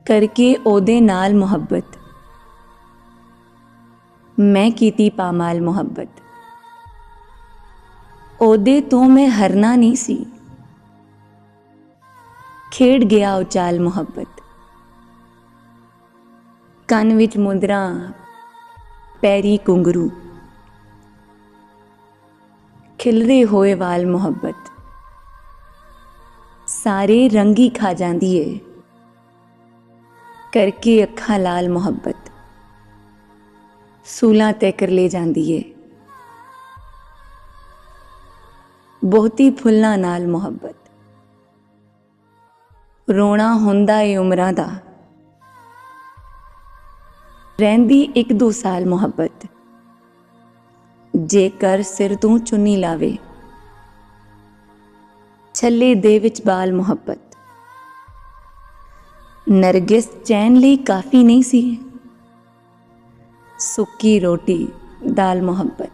करके ओदे नाल मुहब्बत, मैं कीती पामाल मुहब्बत। ओदे तो मैं हरना नहीं सी, खेड गया उचाल मुहब्बत। कन विच मुंदरा पैरी घुंघरू, खिलरे होए वाल मुहब्बत। सारे रंगी खा जांदी है, करके अखां लाल मुहब्बत। सूलां तैकर ले जांदी है, बहुती फुल्लां नाल मुहब्बत। रोना हुंदा ए उमरां दा, रहिंदी 1-2 साल मुहब्बत। जेकर सिर तों चुन्नी लावे, छल्ले दे विच बाल मुहब्बत। नरगिस चैन लई काफ़ी नहीं सी, सुक्की रोटी दाल मुहब्बत।